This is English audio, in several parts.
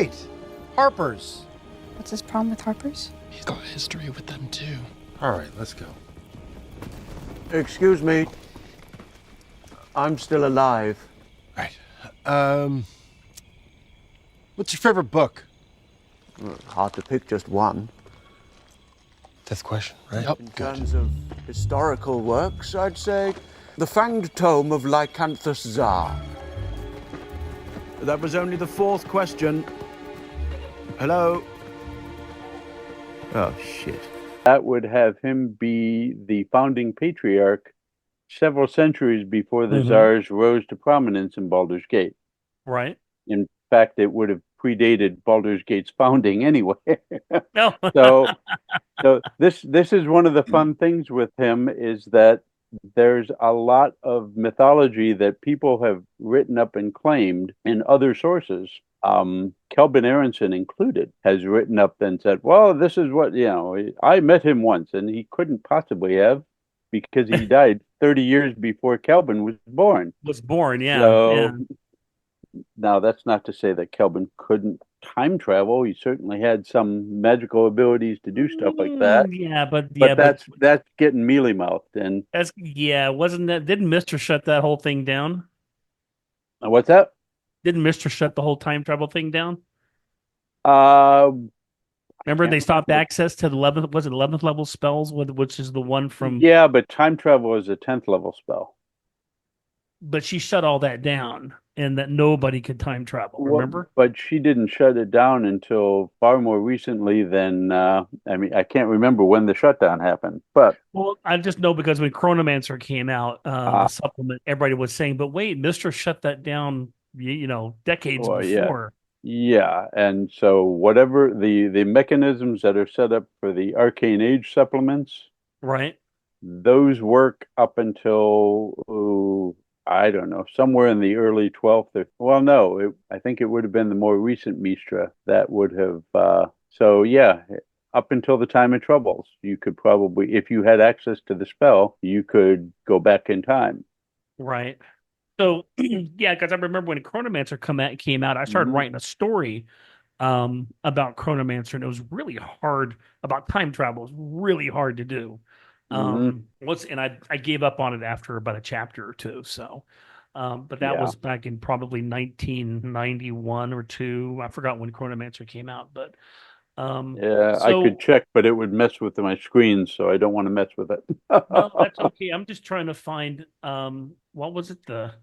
right. Harper's. What's his problem with Harper's? He's got history with them too. All right, let's go. Excuse me. I'm still alive. Right. What's your favorite book? Hard to pick just one. That's the question, right? Yep. In terms of historical works, I'd say the Fanged Tome of Lykanthus Szar. That was only the fourth question. Hello? Oh, shit. That would have him be the founding patriarch several centuries before the Szars rose to prominence in Baldur's Gate. Right. In fact, it would have predated Baldur's Gate's founding anyway. No. So this is one of the fun things with him is that there's a lot of mythology that people have written up and claimed in other sources. Kelvin Aronson included has written up and said, well, this is what, I met him once and he couldn't possibly have because he died 30 years before Kelvin was born. Yeah. So, yeah. Now, that's not to say that Kelvin couldn't time travel. He certainly had some magical abilities to do stuff like that. But That's getting mealy mouthed. And wasn't that? Didn't Mister shut that whole thing down? What's that? Didn't Mister shut the whole time travel thing down? Remember they stopped access to the 11th level spells, which is the one from. Yeah, but time travel is a 10th level spell. But she shut all that down, and that nobody could time travel. Remember? But she didn't shut it down until far more recently than. I can't remember when the shutdown happened. But I just know because when Chronomancer came out, the supplement, everybody was saying, "But wait, Mister shut that down." Decades before. Yeah, and so whatever the mechanisms that are set up for the Arcane Age supplements, right? Those work up until. I don't know, somewhere in the early 12th. I think it would have been the more recent Mistra that would have. Up until the time of Troubles, you could probably, if you had access to the spell, you could go back in time. Right. So, yeah, because I remember when Chronomancer came out, I started writing a story about Chronomancer, and it was really hard about time travel. It was really hard to do. And I gave up on it after about a chapter or two. So, but that was back in probably 1991 or two. I forgot when Chronomancer came out, but I could check, but it would mess with my screen, so I don't want to mess with it. No, that's okay. I'm just trying to find what was it? The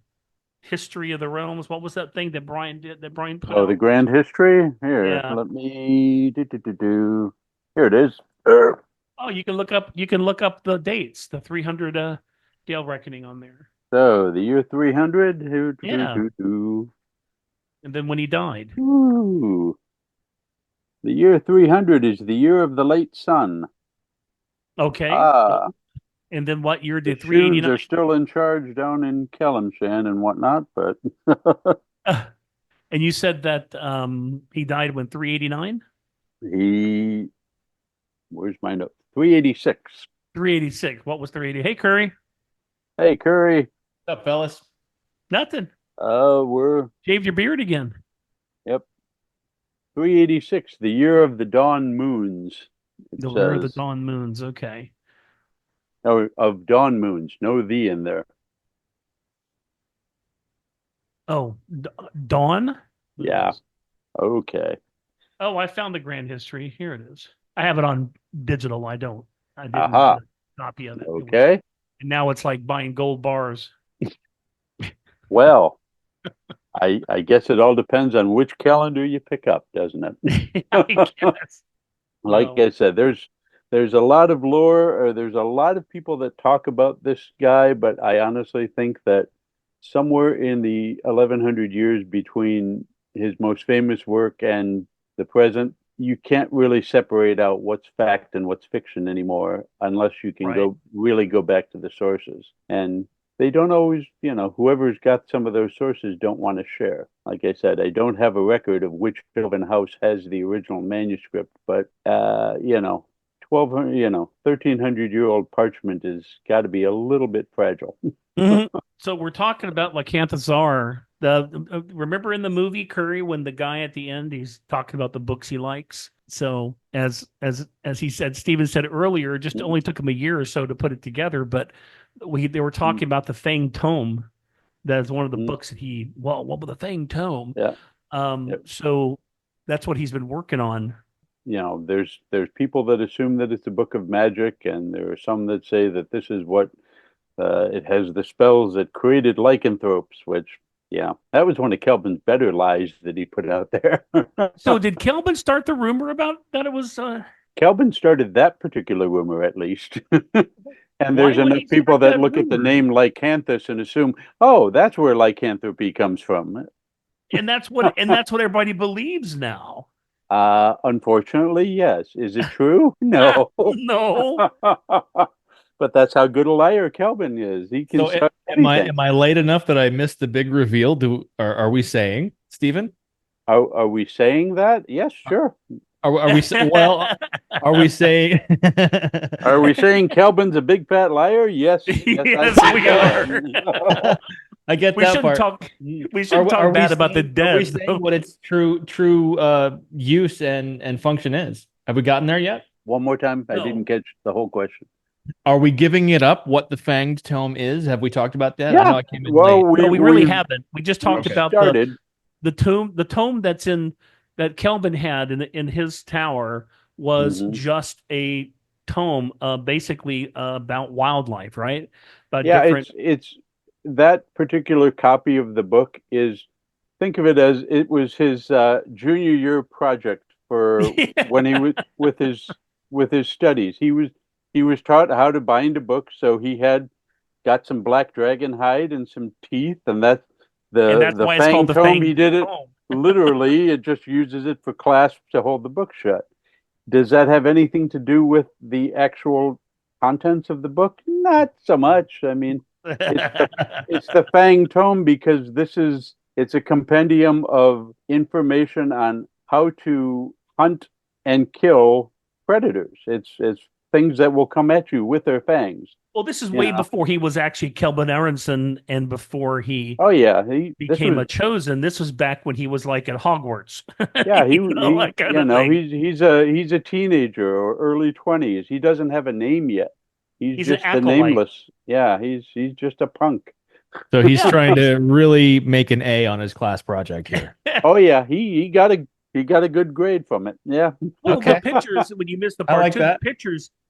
History of the Realms. What was that thing that Brian did? That Brian put out? The Grand History. Here, let me do. Here it is. Oh, you can look up the dates, the 300 Gale Reckoning on there. So the year 300. Yeah. And then when he died. Ooh. The year 300 is the year of the late sun. Okay. And then what year did 389? Are still in charge down in Kellamshan and whatnot, but. And you said that he died when 389? Where's my note? 386. 386. What was 380? Hey, Curry. Hey, Curry. What's up, fellas? Nothing. We're shaved your beard again. Yep. 386, the year of the dawn moons. The year of the dawn moons. Okay. No, of dawn moons. No "the" in there. Oh, dawn? Yeah. Okay. Oh, I found the Grand History. Here it is. I have it on digital. I didn't copy of it. Okay. And now it's like buying gold bars. Well, I guess it all depends on which calendar you pick up, doesn't it? I guess. I said, there's a lot of lore, or there's a lot of people that talk about this guy, but I honestly think that somewhere in the 1100 years between his most famous work and the present, you can't really separate out what's fact and what's fiction anymore unless you can go back to the sources. And they don't always, whoever's got some of those sources don't want to share. Like I said, I don't have a record of which Sylvan house has the original manuscript, but 1,300-year-old parchment has got to be a little bit fragile. So we're talking about Lykanthus Szar, Remember in the movie Curry when the guy at the end he's talking about the books he likes. So as he said, Steven said earlier, it just only took him a year or so to put it together. But they were talking about the Fanged Tome. That's one of the books that what was the Fanged Tome? Yeah. So that's what he's been working on. You know, there's people that assume that it's a book of magic, and there are some that say that this is what it has the spells that created lycanthropes, which, yeah, that was one of Kelvin's better lies that he put out there. So did Kelvin start the rumor about that it was Kelvin started that particular rumor, at least. And there's would enough he people start that that look at the rumor? name Lykanthus and assume, oh, that's where lycanthropy comes from. and that's what everybody believes now. Unfortunately, yes. Is it true? No. No. But that's how good a liar Kelvin is. He can So start am anything. I late enough that I missed the big reveal? Are we saying, Stephen? Are we saying that? Yes, sure. Are we well? Are we saying? Are we saying Kelvin's a big fat liar? Yes. Yes, I we think are. I get We that shouldn't part. talk. We shouldn't talk bad about the Are we dead. saying though. what its true use and function is? Have we gotten there yet? One more time. I No. didn't catch the whole question. Are we giving it up? What the Fanged Tome is? Have we talked about that? Yeah. I know I came in Well, late. No, we really haven't. We just talked we about started. the tome that's in that Kelvin had in his tower was Mhm. just a tome, basically about wildlife, right? About Yeah, different. it's that particular copy of the book is, think of it as it was his junior year project for when he was with his studies. He was taught how to bind a book, so he had got some black dragon hide and some teeth, and that's and that's the why it's called Fang the Tome. Fang He did it Tome. literally. It just uses it for clasp to hold the book shut. Does that have anything to do with the actual contents of the book? Not so much. I mean, it's the Fang Tome because it's a compendium of information on how to hunt and kill predators. It's things that will come at you with their fangs. Well, this is You way know? before he was actually Kelvin Aronson and before he Oh yeah, became a chosen. This was back when he was like at Hogwarts. yeah, that kind of thing. he's a teenager or early 20s. He doesn't have a name yet. He's an just the acolyte. nameless. Yeah, he's just a punk. So he's trying to really make an A on his class project here. Oh yeah, he got a good grade from it. Yeah. Well, Okay. the pictures when you miss the I part like two, that.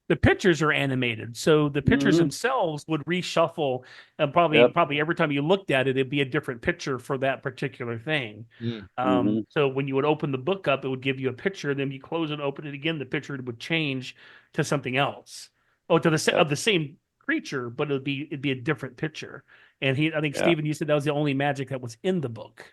the pictures are animated, so the pictures Mhm. themselves would reshuffle, and Yep. probably every time you looked at it, it'd be a different picture for that particular thing. Mhm. So when you would open the book up, it would give you a picture, then you close it, open it again, the picture would change to something else. Oh, to of the same creature, but it'd be a different picture. And I think Yeah. Stephen, you said that was the only magic that was in the book.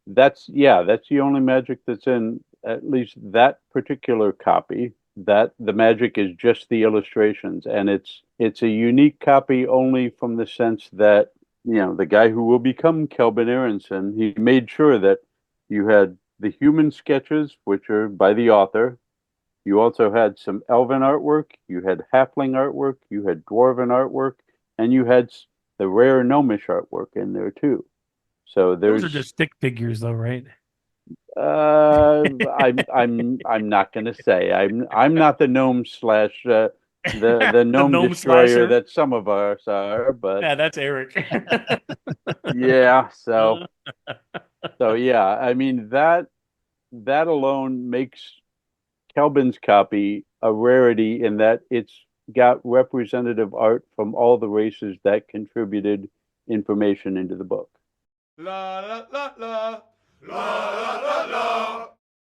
That's the only magic that's in at least that particular copy. That the magic is just the illustrations, and it's a unique copy only from the sense that, you know, the guy who will become Kelvin Aronson, he made sure that you had the human sketches, which are by the author. You also had some elven artwork, you had halfling artwork, you had dwarven artwork, and you had the rare gnomish artwork in there too. So Those there's are just stick figures, though, right? I'm not gonna say. I'm not the gnome slash the gnome gnome destroyer slasher. that some of us are, but Yeah, that's Eric. yeah. So yeah. I mean that alone makes Kelvin's copy a rarity in that it's got representative art from all the races that contributed information into the book. La la la la la la la la.